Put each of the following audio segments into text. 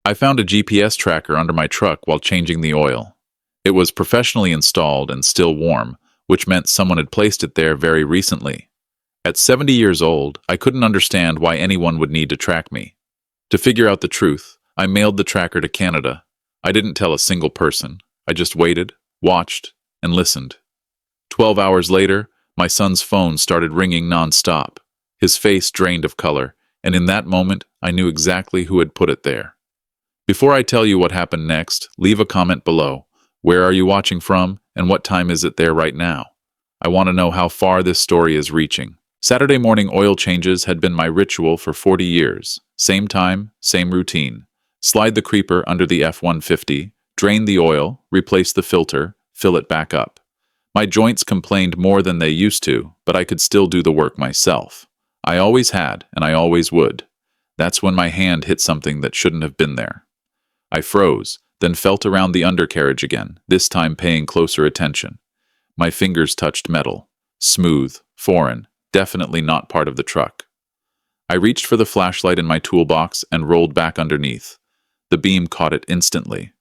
I found a GPS tracker under my truck while changing the oil. It was professionally installed and still warm, which meant someone had placed it there very recently. At 70 years old, I couldn't understand why anyone would need to track me. To figure out the truth, I mailed the tracker to Canada. I didn't tell a single person. I just waited, watched, and listened. 12 hours later, my son's phone started ringing non-stop. His face drained of color, and in that moment, I knew exactly who had put it there. Before I tell you what happened next, leave a comment below. Where are you watching from, and what time is it there right now? I want to know how far this story is reaching. Saturday morning oil changes had been my ritual for 40 years. Same time, same routine. Slide the creeper under the F-150, drain the oil, replace the filter, fill it back up. My joints complained more than they used to, but I could still do the work myself. I always had, and I always would. That's when my hand hit something that shouldn't have been there. I froze, then felt around the undercarriage again, this time paying closer attention. My fingers touched metal. Smooth, foreign, definitely not part of the truck. I reached for the flashlight in my toolbox and rolled back underneath. The beam caught it instantly.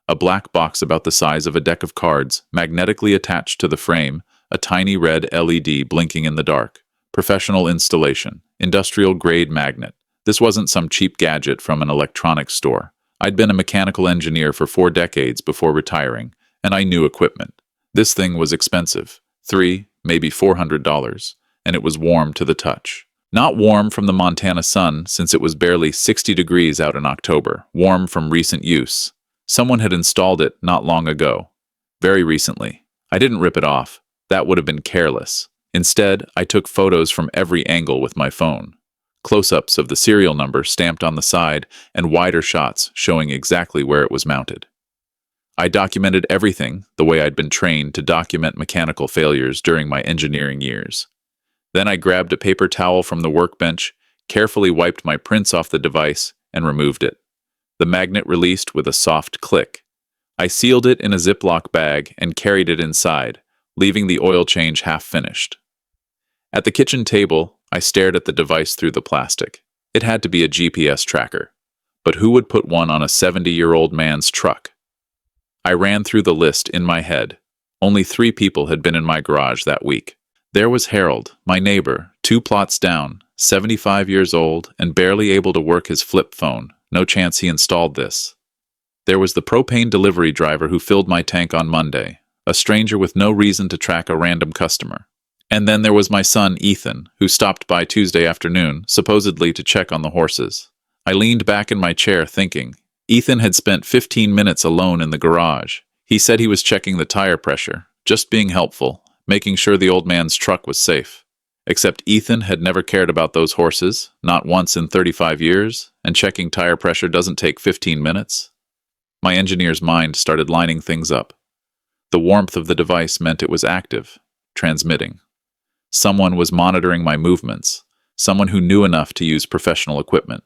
A black box about the size of a deck of cards, magnetically attached to the frame, a tiny red LED blinking in the dark. Professional installation, industrial-grade magnet. This wasn't some cheap gadget from an electronics store. I'd been a mechanical engineer for 4 decades before retiring, and I knew equipment. This thing was expensive, $300, maybe $400, and it was warm to the touch. Not warm from the Montana sun, since it was barely 60 degrees out in October, warm from recent use. Someone had installed it not long ago. Very recently. I didn't rip it off. That would have been careless. Instead, I took photos from every angle with my phone. Close-ups of the serial number stamped on the side and wider shots showing exactly where it was mounted. I documented everything the way I'd been trained to document mechanical failures during my engineering years. Then I grabbed a paper towel from the workbench, carefully wiped my prints off the device, and removed it. The magnet released with a soft click. I sealed it in a Ziploc bag and carried it inside, leaving the oil change half-finished. At the kitchen table, I stared at the device through the plastic. It had to be a GPS tracker. But who would put one on a 70-year-old man's truck? I ran through the list in my head. Only 3 people had been in my garage that week. There was Harold, my neighbor, 2 plots down, 75 years old, and barely able to work his flip phone. No chance he installed this. There was the propane delivery driver who filled my tank on Monday, a stranger with no reason to track a random customer. And then there was my son, Ethan, who stopped by Tuesday afternoon, supposedly to check on the horses. I leaned back in my chair thinking. Ethan had spent 15 minutes alone in the garage. He said he was checking the tire pressure, just being helpful, making sure the old man's truck was safe. Except Ethan had never cared about those horses, not once in 35 years, and checking tire pressure doesn't take 15 minutes. My engineer's mind started lining things up. The warmth of the device meant it was active, transmitting. Someone was monitoring my movements, someone who knew enough to use professional equipment.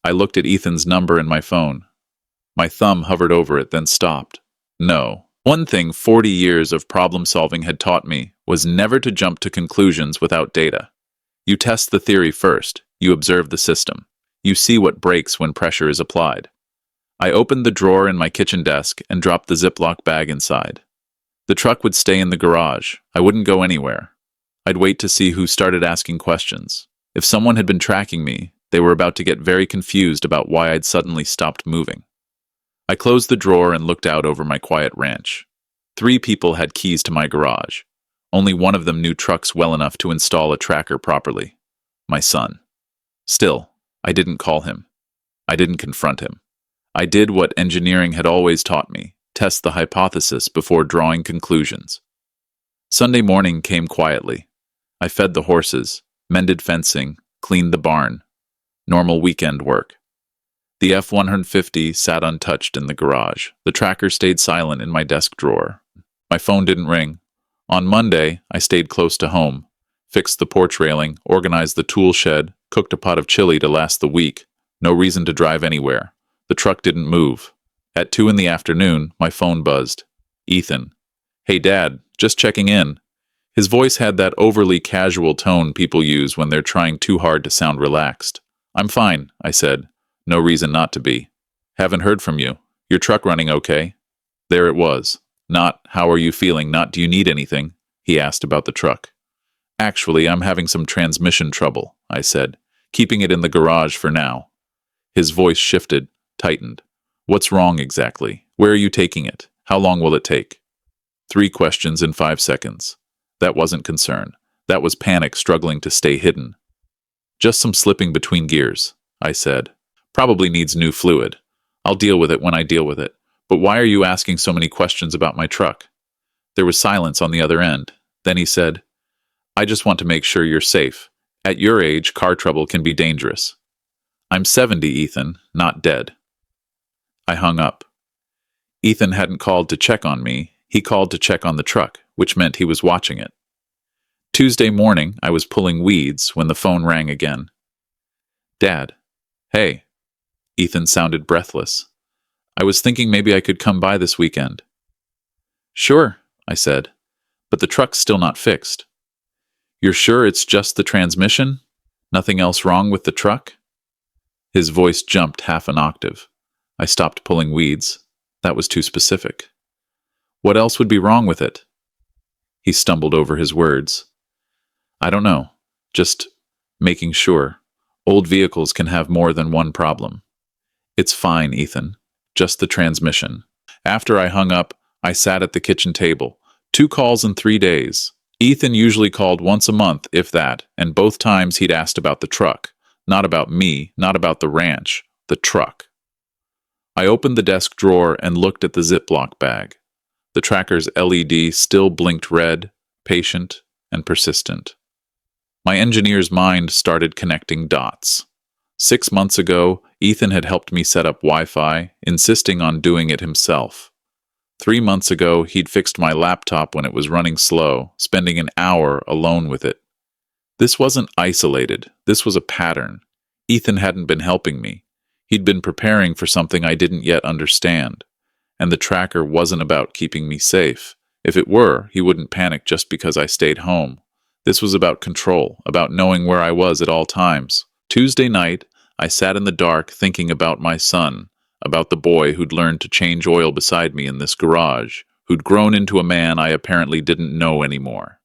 I looked at Ethan's number in my phone. My thumb hovered over it, then stopped. No. One thing 40 years of problem-solving had taught me was never to jump to conclusions without data. You test the theory first, you observe the system. You see what breaks when pressure is applied. I opened the drawer in my kitchen desk and dropped the Ziploc bag inside. The truck would stay in the garage. I wouldn't go anywhere. I'd wait to see who started asking questions. If someone had been tracking me, they were about to get very confused about why I'd suddenly stopped moving. I closed the drawer and looked out over my quiet ranch. 3 people had keys to my garage. Only one of them knew trucks well enough to install a tracker properly. My son. Still, I didn't call him. I didn't confront him. I did what engineering had always taught me, test the hypothesis before drawing conclusions. Sunday morning came quietly. I fed the horses, mended fencing, cleaned the barn. Normal weekend work. The F-150 sat untouched in the garage. The tracker stayed silent in my desk drawer. My phone didn't ring. On Monday, I stayed close to home, fixed the porch railing, organized the tool shed, cooked a pot of chili to last the week. No reason to drive anywhere. The truck didn't move. At 2 in the afternoon, my phone buzzed. Ethan. Hey, Dad, just checking in. His voice had that overly casual tone people use when they're trying too hard to sound relaxed. I'm fine, I said. No reason not to be. Haven't heard from you. Your truck running okay? There it was. Not, how are you feeling? Not, do you need anything? He asked about the truck. Actually, I'm having some transmission trouble, I said, keeping it in the garage for now. His voice shifted, tightened. What's wrong exactly? Where are you taking it? How long will it take? 3 questions in 5 seconds. That wasn't concern. That was panic struggling to stay hidden. Just some slipping between gears, I said. Probably needs new fluid. I'll deal with it when I deal with it. But why are you asking so many questions about my truck? There was silence on the other end. Then he said, I just want to make sure you're safe. At your age, car trouble can be dangerous. I'm 70, Ethan, not dead. I hung up. Ethan hadn't called to check on me. He called to check on the truck, which meant he was watching it. Tuesday morning, I was pulling weeds when the phone rang again. Dad. Hey. Ethan sounded breathless. I was thinking maybe I could come by this weekend. Sure, I said, but the truck's still not fixed. You're sure it's just the transmission? Nothing else wrong with the truck? His voice jumped half an octave. I stopped pulling weeds. That was too specific. What else would be wrong with it? He stumbled over his words. I don't know. Just making sure. Old vehicles can have more than one problem. It's fine, Ethan. Just the transmission. After I hung up, I sat at the kitchen table. 2 calls in 3 days. Ethan usually called once a month, if that, and both times he'd asked about the truck. Not about me, not about the ranch. The truck. I opened the desk drawer and looked at the Ziploc bag. The tracker's LED still blinked red, patient, and persistent. My engineer's mind started connecting dots. 6 months ago, Ethan had helped me set up Wi-Fi, insisting on doing it himself. 3 months ago, he'd fixed my laptop when it was running slow, spending an hour alone with it. This wasn't isolated. This was a pattern. Ethan hadn't been helping me. He'd been preparing for something I didn't yet understand. And the tracker wasn't about keeping me safe. If it were, he wouldn't panic just because I stayed home. This was about control, about knowing where I was at all times. Tuesday night, I sat in the dark thinking about my son, about the boy who'd learned to change oil beside me in this garage, who'd grown into a man I apparently didn't know anymore.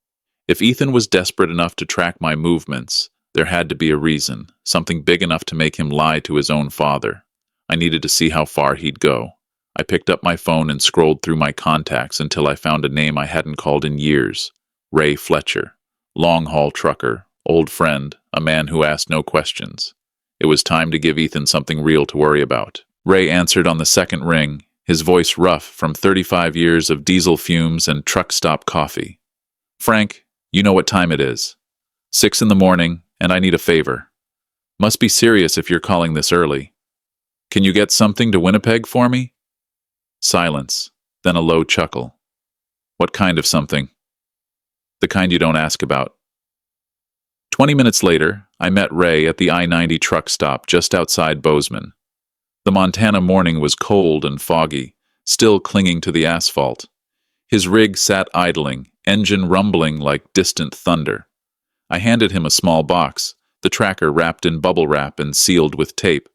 If Ethan was desperate enough to track my movements, there had to be a reason, something big enough to make him lie to his own father. I needed to see how far he'd go. I picked up my phone and scrolled through my contacts until I found a name I hadn't called in years. Ray Fletcher. Long-haul trucker, old friend, a man who asked no questions. It was time to give Ethan something real to worry about. Ray answered on the second ring, his voice rough from 35 years of diesel fumes and truck stop coffee. Frank, you know what time it is. 6 in the morning, and I need a favor. Must be serious if you're calling this early. Can you get something to Winnipeg for me? Silence, then a low chuckle. What kind of something? The kind you don't ask about. 20 minutes later, I met Ray at the I-90 truck stop just outside Bozeman. The Montana morning was cold and foggy, still clinging to the asphalt. His rig sat idling, engine rumbling like distant thunder. I handed him a small box, the tracker wrapped in bubble wrap and sealed with tape.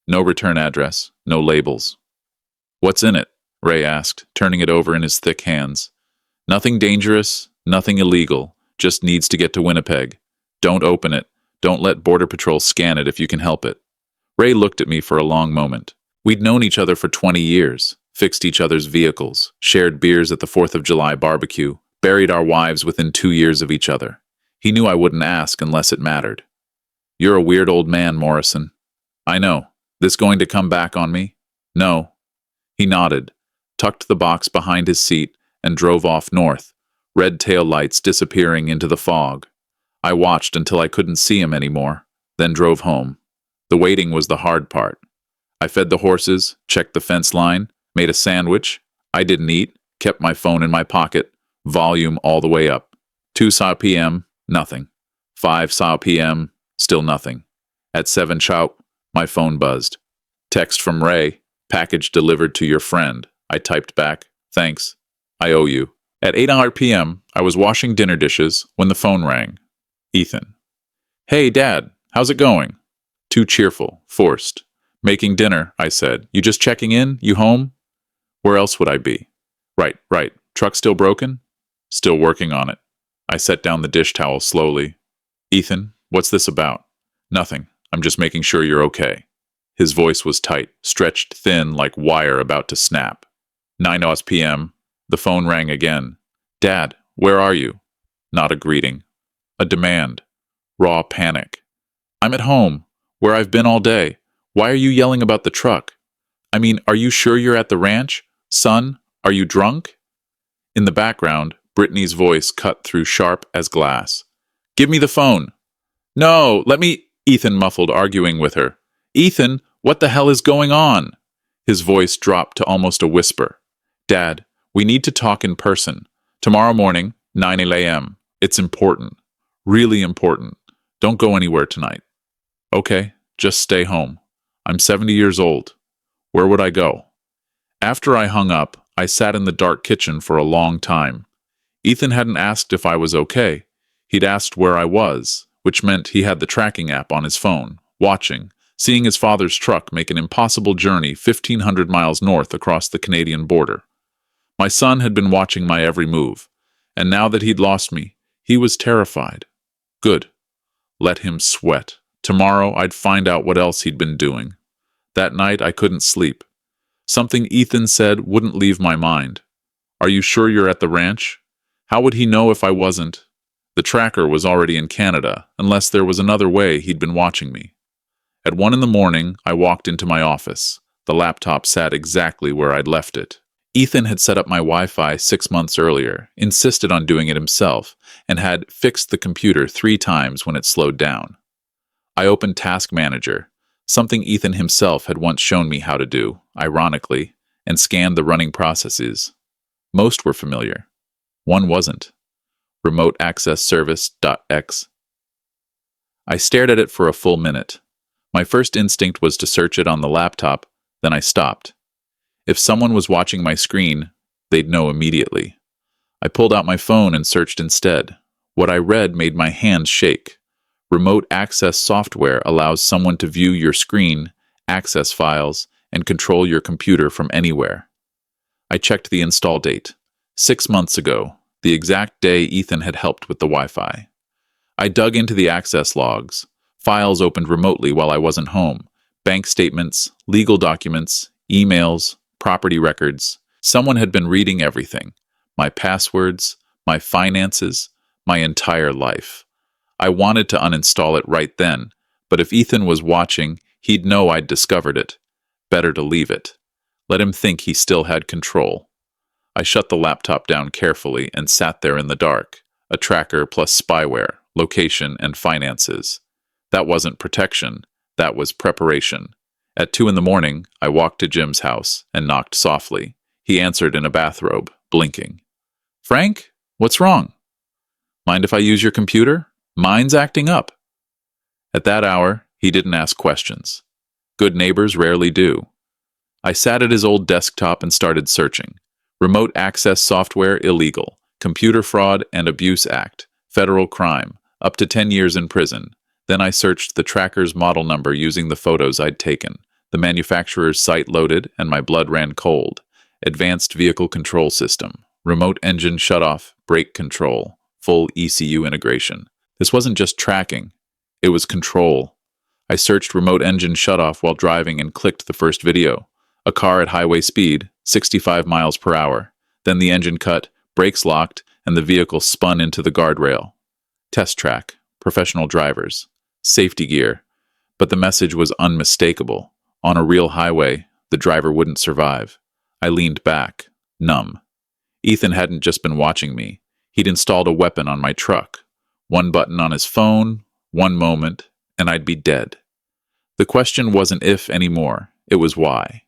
No return address, no labels. What's in it? Ray asked, turning it over in his thick hands. Nothing dangerous, nothing illegal, just needs to get to Winnipeg. Don't open it. Don't let Border Patrol scan it if you can help it. Ray looked at me for a long moment. We'd known each other for 20 years, fixed each other's vehicles, shared beers at the 4th of July barbecue, buried our wives within 2 years of each other. He knew I wouldn't ask unless it mattered. You're a weird old man, Morrison. I know. This going to come back on me? No. He nodded, tucked the box behind his seat, and drove off north, red taillights disappearing into the fog. I watched until I couldn't see him anymore, then drove home. The waiting was the hard part. I fed the horses, checked the fence line, made a sandwich. I didn't eat, kept my phone in my pocket, volume all the way up. 2 p.m., nothing. 5 p.m., still nothing. At 7 chop, my phone buzzed. Text from Ray, package delivered to your friend. I typed back, thanks, I owe you. At 8 p.m., I was washing dinner dishes when the phone rang. Ethan. Hey, Dad, how's it going? Too cheerful, forced. Making dinner, I said. You just checking in? You home? Where else would I be? Right. Truck still broken? Still working on it. I set down the dish towel slowly. Ethan, what's this about? Nothing. I'm just making sure you're okay. His voice was tight, stretched thin like wire about to snap. 9 p.m. The phone rang again. Dad, where are you? Not a greeting. A demand. Raw panic. I'm at home, where I've been all day. Why are you yelling about the truck? I mean, are you sure you're at the ranch? Son, are you drunk? In the background, Brittany's voice cut through sharp as glass. Give me the phone. No, let me... Ethan muffled, arguing with her. Ethan, what the hell is going on? His voice dropped to almost a whisper. Dad, we need to talk in person. Tomorrow morning, 9 a.m. It's important. Really important. Don't go anywhere tonight. Okay, just stay home. I'm 70 years old. Where would I go? After I hung up, I sat in the dark kitchen for a long time. Ethan hadn't asked if I was okay. He'd asked where I was, which meant he had the tracking app on his phone, watching, seeing his father's truck make an impossible journey 1,500 miles north across the Canadian border. My son had been watching my every move, and now that he'd lost me, he was terrified. Good. Let him sweat. Tomorrow I'd find out what else he'd been doing. That night I couldn't sleep. Something Ethan said wouldn't leave my mind. Are you sure you're at the ranch? How would he know if I wasn't? The tracker was already in Canada, unless there was another way he'd been watching me. At 1 a.m, I walked into my office. The laptop sat exactly where I'd left it. Ethan had set up my Wi-Fi 6 months earlier, insisted on doing it himself, and had fixed the computer 3 times when it slowed down. I opened Task Manager, something Ethan himself had once shown me how to do, ironically, and scanned the running processes. Most were familiar. One wasn't. Remote Access Service.x. I stared at it for a full minute. My first instinct was to search it on the laptop, then I stopped. If someone was watching my screen, they'd know immediately. I pulled out my phone and searched instead. What I read made my hands shake. Remote access software allows someone to view your screen, access files, and control your computer from anywhere. I checked the install date. 6 months ago, the exact day Ethan had helped with the Wi-Fi. I dug into the access logs. Files opened remotely while I wasn't home. Bank statements, legal documents, emails, property records. Someone had been reading everything. My passwords, my finances, my entire life. I wanted to uninstall it right then, but if Ethan was watching, he'd know I'd discovered it. Better to leave it. Let him think he still had control. I shut the laptop down carefully and sat there in the dark. A tracker plus spyware, location, and finances. That wasn't protection. That was preparation. At 2 a.m, I walked to Jim's house and knocked softly. He answered in a bathrobe, blinking. Frank, what's wrong? Mind if I use your computer? Mine's acting up. At that hour, he didn't ask questions. Good neighbors rarely do. I sat at his old desktop and started searching. Remote access software illegal. Computer Fraud and Abuse Act. Federal crime. Up to 10 years in prison. Then I searched the tracker's model number using the photos I'd taken. The manufacturer's site loaded and my blood ran cold. Advanced vehicle control system. Remote engine shutoff. Brake control. Full ECU integration. This wasn't just tracking. It was control. I searched remote engine shutoff while driving and clicked the first video. A car at highway speed, 65 miles per hour. Then the engine cut, brakes locked, and the vehicle spun into the guardrail. Test track, professional drivers, safety gear. But the message was unmistakable. On a real highway, the driver wouldn't survive. I leaned back, numb. Ethan hadn't just been watching me. He'd installed a weapon on my truck. One button on his phone, one moment, and I'd be dead. The question wasn't if anymore, it was why.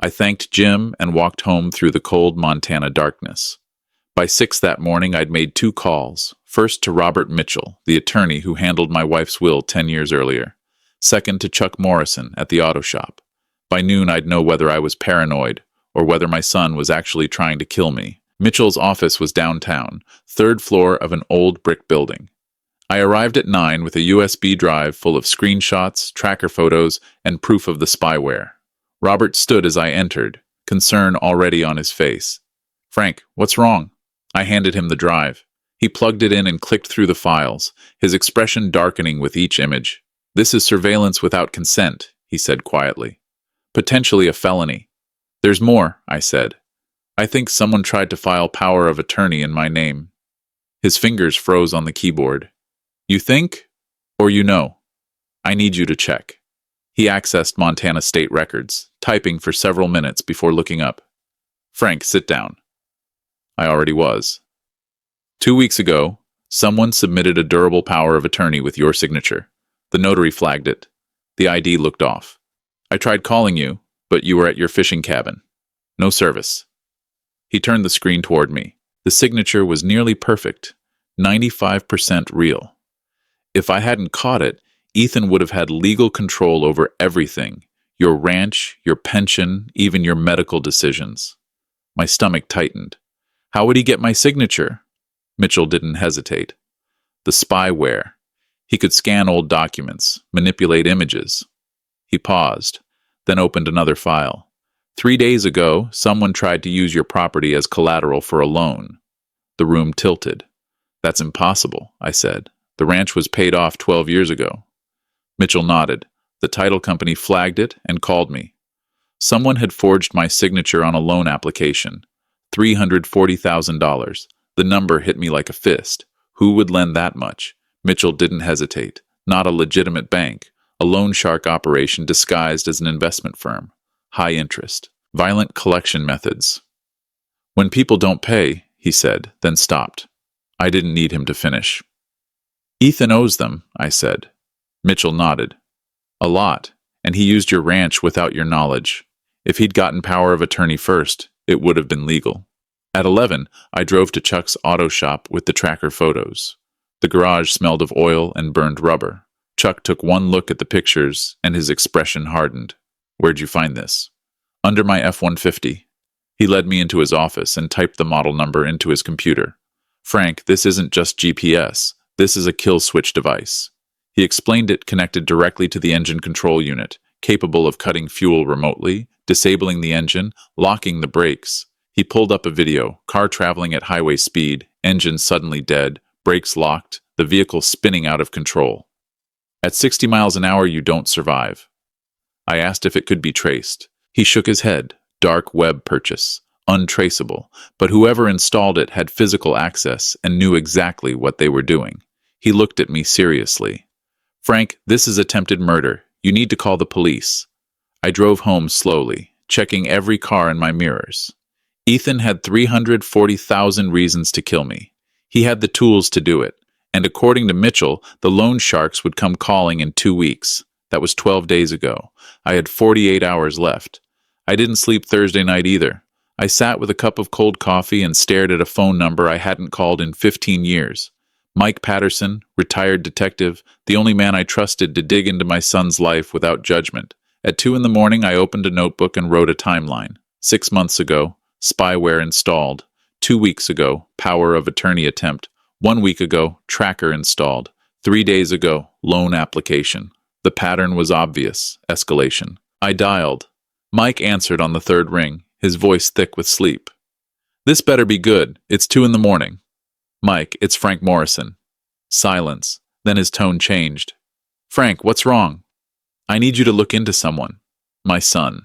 I thanked Jim and walked home through the cold Montana darkness. By 6 that morning, I'd made 2 calls. First to Robert Mitchell, the attorney who handled my wife's will 10 years earlier. Second to Chuck Morrison at the auto shop. By noon, I'd know whether I was paranoid or whether my son was actually trying to kill me. Mitchell's office was downtown, 3rd floor of an old brick building. I arrived at 9 with a USB drive full of screenshots, tracker photos, and proof of the spyware. Robert stood as I entered, concern already on his face. "Frank, what's wrong?" I handed him the drive. He plugged it in and clicked through the files, his expression darkening with each image. "This is surveillance without consent," he said quietly. "Potentially a felony." "There's more," I said. "I think someone tried to file power of attorney in my name." His fingers froze on the keyboard. "You think? Or you know? I need you to check." He accessed Montana state records, typing for several minutes before looking up. "Frank, sit down." I already was. 2 weeks ago, someone submitted a durable power of attorney with your signature. The notary flagged it. The ID looked off. I tried calling you, but you were at your fishing cabin. No service. He turned the screen toward me. The signature was nearly perfect, 95% real. If I hadn't caught it, Ethan would have had legal control over everything, your ranch, your pension, even your medical decisions. My stomach tightened. How would he get my signature? Mitchell didn't hesitate. The spyware. He could scan old documents, manipulate images. He paused, then opened another file. 3 days ago, someone tried to use your property as collateral for a loan. The room tilted. That's impossible, I said. The ranch was paid off 12 years ago. Mitchell nodded. The title company flagged it and called me. Someone had forged my signature on a loan application. $340,000. The number hit me like a fist. Who would lend that much? Mitchell didn't hesitate. Not a legitimate bank. A loan shark operation disguised as an investment firm. High interest. Violent collection methods. When people don't pay, he said, then stopped. I didn't need him to finish. Ethan owes them, I said. Mitchell nodded. A lot, and he used your ranch without your knowledge. If he'd gotten power of attorney first, it would have been legal. At 11, I drove to Chuck's auto shop with the tracker photos. The garage smelled of oil and burned rubber. Chuck took one look at the pictures, and his expression hardened. Where'd you find this? Under my F-150. He led me into his office and typed the model number into his computer. Frank, this isn't just GPS. This is a kill switch device. He explained it connected directly to the engine control unit, capable of cutting fuel remotely, disabling the engine, locking the brakes. He pulled up a video, car traveling at highway speed, engine suddenly dead, brakes locked, the vehicle spinning out of control. At 60 miles an hour, you don't survive. I asked if it could be traced. He shook his head. Dark web purchase. Untraceable. But whoever installed it had physical access and knew exactly what they were doing. He looked at me seriously. Frank, this is attempted murder. You need to call the police. I drove home slowly, checking every car in my mirrors. Ethan had 340,000 reasons to kill me. He had the tools to do it. And according to Mitchell, the loan sharks would come calling in 2 weeks. That was 12 days ago. I had 48 hours left. I didn't sleep Thursday night either. I sat with a cup of cold coffee and stared at a phone number I hadn't called in 15 years. Mike Patterson, retired detective, the only man I trusted to dig into my son's life without judgment. At 2 in the morning, I opened a notebook and wrote a timeline. 6 months ago, spyware installed. 2 weeks ago, power of attorney attempt. 1 week ago, tracker installed. 3 days ago, loan application. The pattern was obvious. Escalation. I dialed. Mike answered on the third ring, his voice thick with sleep. This better be good. It's 2 in the morning. Mike, it's Frank Morrison. Silence. Then his tone changed. Frank, what's wrong? I need you to look into someone. My son.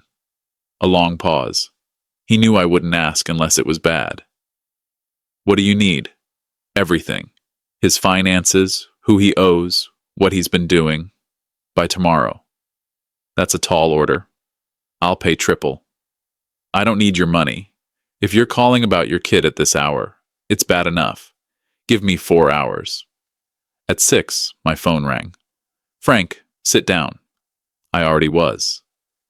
A long pause. He knew I wouldn't ask unless it was bad. What do you need? Everything. His finances, who he owes, what he's been doing. By tomorrow. That's a tall order. I'll pay triple. I don't need your money. If you're calling about your kid at this hour, it's bad enough. Give me 4 hours. At 6, my phone rang. Frank, sit down. I already was.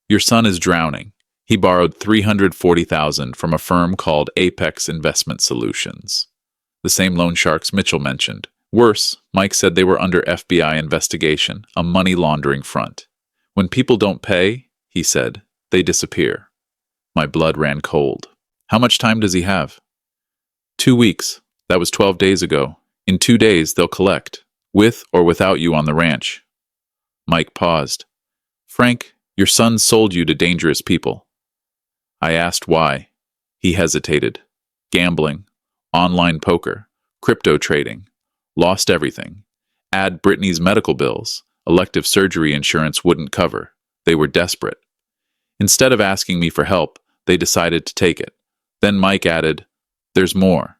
Your son is drowning. He borrowed $340,000 from a firm called Apex Investment Solutions. The same loan sharks Mitchell mentioned. Worse, Mike said they were under FBI investigation, a money laundering front. When people don't pay, he said, they disappear. My blood ran cold. How much time does he have? 2 weeks. That was 12 days ago. In 2 days, they'll collect. With or without you on the ranch. Mike paused. Frank, your son sold you to dangerous people. I asked why. He hesitated. Gambling, online poker, crypto trading. Lost everything. Add Brittany's medical bills. Elective surgery insurance wouldn't cover. They were desperate. Instead of asking me for help, they decided to take it. Then Mike added, there's more.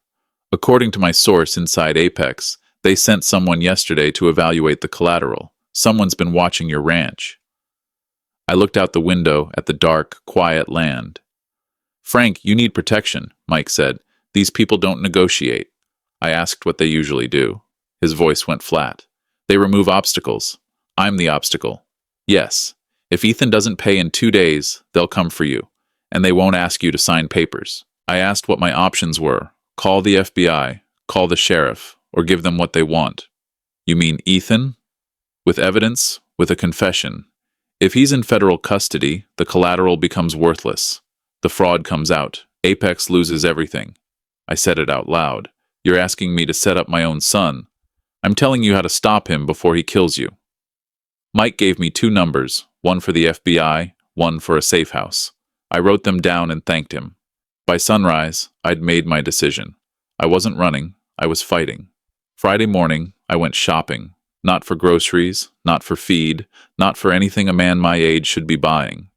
According to my source inside Apex, they sent someone yesterday to evaluate the collateral. Someone's been watching your ranch. I looked out the window at the dark, quiet land. Frank, you need protection, Mike said. These people don't negotiate. I asked what they usually do. His voice went flat. They remove obstacles. I'm the obstacle. Yes. If Ethan doesn't pay in 2 days, they'll come for you, and they won't ask you to sign papers. I asked what my options were. Call the FBI, call the sheriff, or give them what they want. You mean Ethan? With evidence, with a confession. If he's in federal custody, the collateral becomes worthless. The fraud comes out. Apex loses everything. I said it out loud. You're asking me to set up my own son. I'm telling you how to stop him before he kills you. Mike gave me 2 numbers, one for the FBI, one for a safe house. I wrote them down and thanked him. By sunrise, I'd made my decision. I wasn't running, I was fighting. Friday morning, I went shopping. Not for groceries, not for feed, not for anything a man my age should be buying.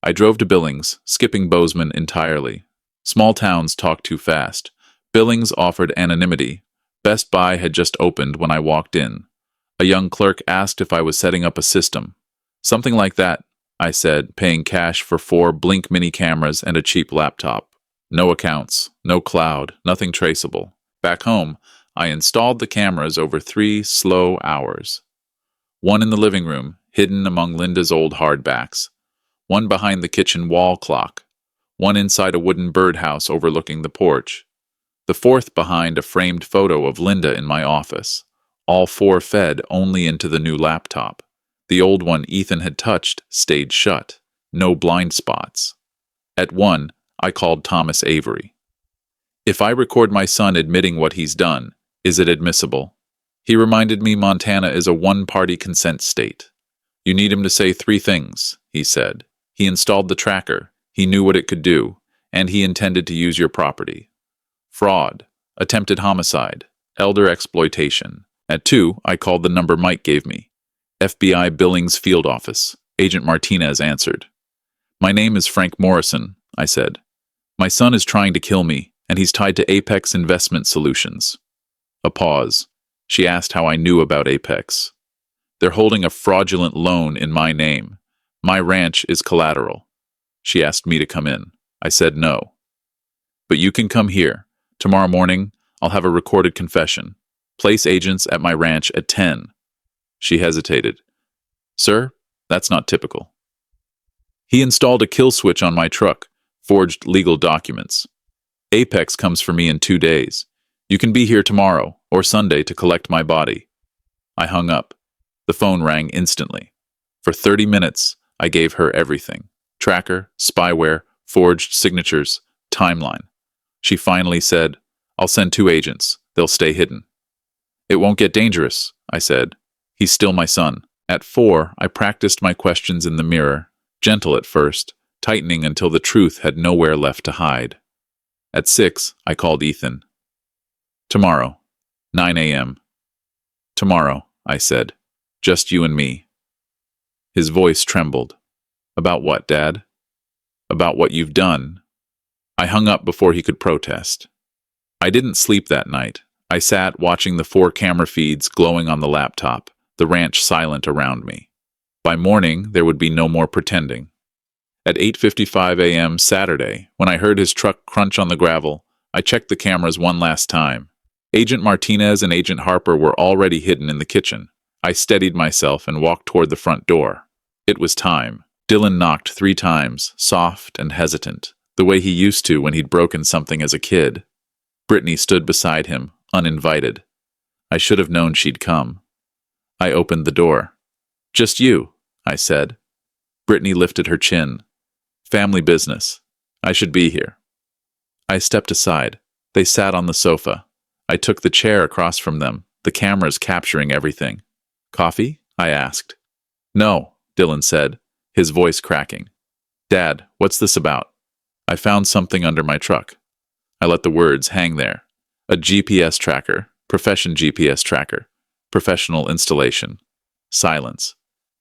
I drove to Billings, skipping Bozeman entirely. Small towns talk too fast. Billings offered anonymity. Best Buy had just opened when I walked in. A young clerk asked if I was setting up a system. Something like that, I said, paying cash for 4 Blink mini cameras and a cheap laptop. No accounts, no cloud, nothing traceable. Back home, I installed the cameras over 3 slow hours. One in the living room, hidden among Linda's old hardbacks. One behind the kitchen wall clock. One inside a wooden birdhouse overlooking the porch. The 4th behind a framed photo of Linda in my office. All 4 fed only into the new laptop. The old one Ethan had touched stayed shut. No blind spots. At 1, I called Thomas Avery. If I record my son admitting what he's done, is it admissible? He reminded me Montana is a one-party consent state. You need him to say 3 things, he said. He installed the tracker, he knew what it could do, and he intended to use your property. Fraud, attempted homicide, elder exploitation. At 2, I called the number Mike gave me. FBI Billings Field Office. Agent Martinez answered. My name is Frank Morrison, I said. My son is trying to kill me, and he's tied to Apex Investment Solutions. A pause. She asked how I knew about Apex. They're holding a fraudulent loan in my name. My ranch is collateral. She asked me to come in. I said no. But you can come here. Tomorrow morning, I'll have a recorded confession. Place agents at my ranch at 10. She hesitated. Sir, that's not typical. He installed a kill switch on my truck, forged legal documents. Apex comes for me in 2 days. You can be here tomorrow or Sunday to collect my body. I hung up. The phone rang instantly. For 30 minutes, I gave her everything. Tracker, spyware, forged signatures, timeline. She finally said, I'll send 2 agents. They'll stay hidden. It won't get dangerous, I said. He's still my son. At 4, I practiced my questions in the mirror, gentle at first, tightening until the truth had nowhere left to hide. At 6, I called Ethan. Tomorrow, 9 a.m. Tomorrow, I said. Just you and me. His voice trembled. About what, Dad? About what you've done. I hung up before he could protest. I didn't sleep that night. I sat watching the 4 camera feeds glowing on the laptop, the ranch silent around me. By morning, there would be no more pretending. At 8:55 a.m. Saturday, when I heard his truck crunch on the gravel, I checked the cameras one last time. Agent Martinez and Agent Harper were already hidden in the kitchen. I steadied myself and walked toward the front door. It was time. Dylan knocked 3 times, soft and hesitant, the way he used to when he'd broken something as a kid. Brittany stood beside him, uninvited. I should have known she'd come. I opened the door. Just you, I said. Brittany lifted her chin. Family business. I should be here. I stepped aside. They sat on the sofa. I took the chair across from them, The camera's capturing everything. Coffee? I asked. No, Dylan said, his voice cracking. Dad, what's this about? I found something under my truck. I let the words hang there. A GPS tracker, profession GPS tracker, professional installation. Silence.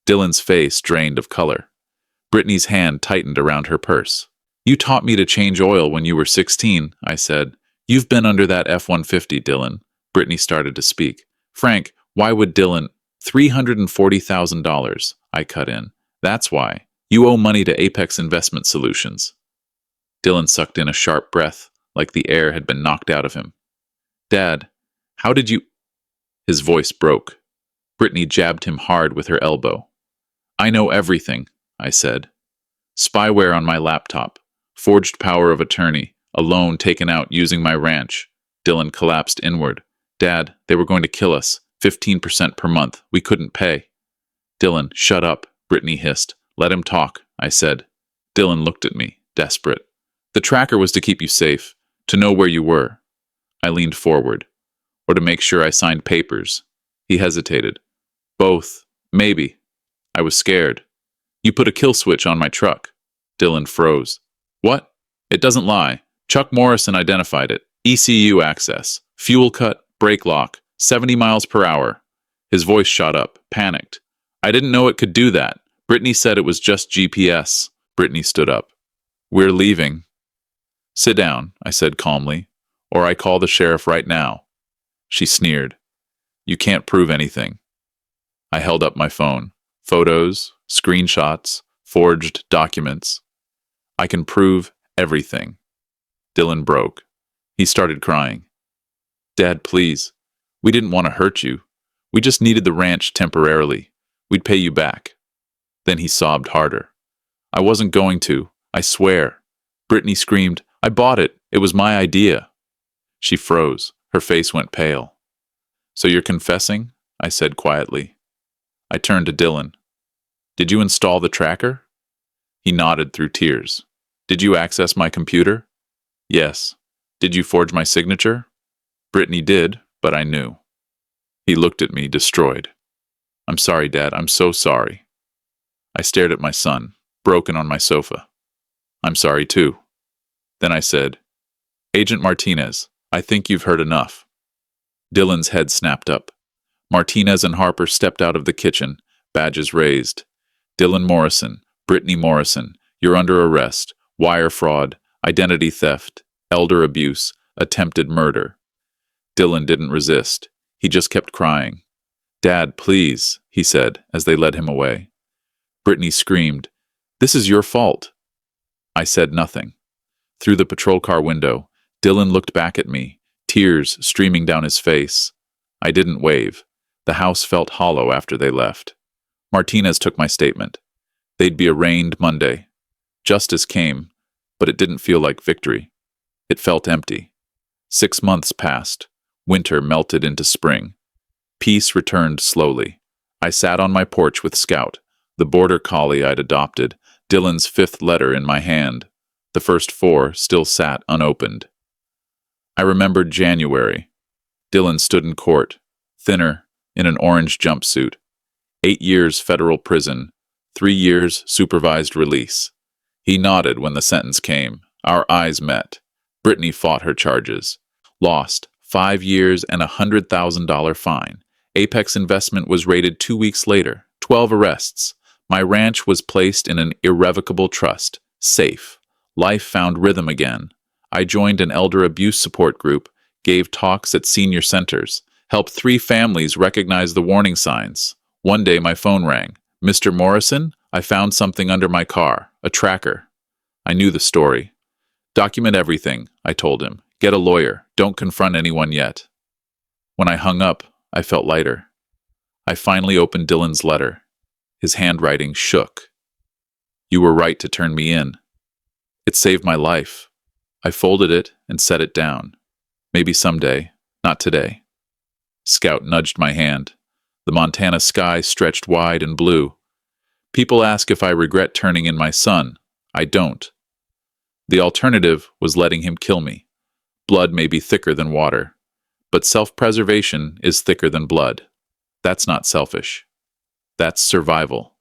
Dylan's face drained of color. Brittany's hand tightened around her purse. You taught me to change oil when you were 16, I said. You've been under that F-150, Dylan. Brittany started to speak. Frank, why would Dylan... $340,000, I cut in. That's why. You owe money to Apex Investment Solutions. Dylan sucked in a sharp breath, like the air had been knocked out of him. Dad, how did you... His voice broke. Brittany jabbed him hard with her elbow. I know everything, I said. Spyware on my laptop. Forged power of attorney. A loan taken out using my ranch. Dylan collapsed inward. Dad, they were going to kill us. 15% per month. We couldn't pay. Dylan, shut up, Brittany hissed. Let him talk, I said. Dylan looked at me, desperate. The tracker was to keep you safe, to know where you were. I leaned forward. Or to make sure I signed papers. He hesitated. Both. Maybe. I was scared. You put a kill switch on my truck. Dylan froze. What? It doesn't lie. Chuck Morrison identified it. ECU access. Fuel cut. Brake lock. 70 miles per hour. His voice shot up, panicked. I didn't know it could do that. Brittany said it was just GPS. Brittany stood up. We're leaving. Sit down, I said calmly, or I call the sheriff right now. She sneered. You can't prove anything. I held up my phone. Photos, screenshots, forged documents. I can prove everything. Dylan broke. He started crying. Dad, please. We didn't want to hurt you. We just needed the ranch temporarily. We'd pay you back. Then he sobbed harder. I wasn't going to, I swear. Brittany screamed, I bought it. It was my idea. She froze. Her face went pale. So you're confessing? I said quietly. I turned to Dylan. Did you install the tracker? He nodded through tears. Did you access my computer? Yes. Did you forge my signature? Brittany did, but I knew. He looked at me, destroyed. I'm sorry, Dad. I'm so sorry. I stared at my son, broken on my sofa. I'm sorry, too. Then I said, Agent Martinez, I think you've heard enough. Dylan's head snapped up. Martinez and Harper stepped out of the kitchen, badges raised. Dylan Morrison, Brittany Morrison, you're under arrest. Wire fraud, identity theft, elder abuse, attempted murder. Dylan didn't resist. He just kept crying. Dad, please, he said as they led him away. Brittany screamed, This is your fault. I said nothing. Through the patrol car window, Dylan looked back at me, tears streaming down his face. I didn't wave. The house felt hollow after they left. Martinez took my statement. They'd be arraigned Monday. Justice came, but it didn't feel like victory. It felt empty. 6 months passed. Winter melted into spring. Peace returned slowly. I sat on my porch with Scout, the border collie I'd adopted, Dylan's 5th letter in my hand. The first 4 still sat unopened. I remembered January. Dylan stood in court, thinner, in an orange jumpsuit. 8 years federal prison, 3 years supervised release. He nodded when the sentence came. Our eyes met. Brittany fought her charges. Lost. 5 years and a $100,000 fine. Apex Investment was raided 2 weeks later. 12 arrests. My ranch was placed in an irrevocable trust. Safe. Life found rhythm again. I joined an elder abuse support group, gave talks at senior centers, helped 3 families recognize the warning signs. One day my phone rang. Mr. Morrison, I found something under my car, a tracker. I knew the story. Document everything, I told him. Get a lawyer. Don't confront anyone yet. When I hung up, I felt lighter. I finally opened Dylan's letter. His handwriting shook. You were right to turn me in. It saved my life. I folded it and set it down. Maybe someday, not today. Scout nudged my hand. The Montana sky stretched wide and blue. People ask if I regret turning in my son. I don't. The alternative was letting him kill me. Blood may be thicker than water, But self-preservation is thicker than blood. That's not selfish. That's survival.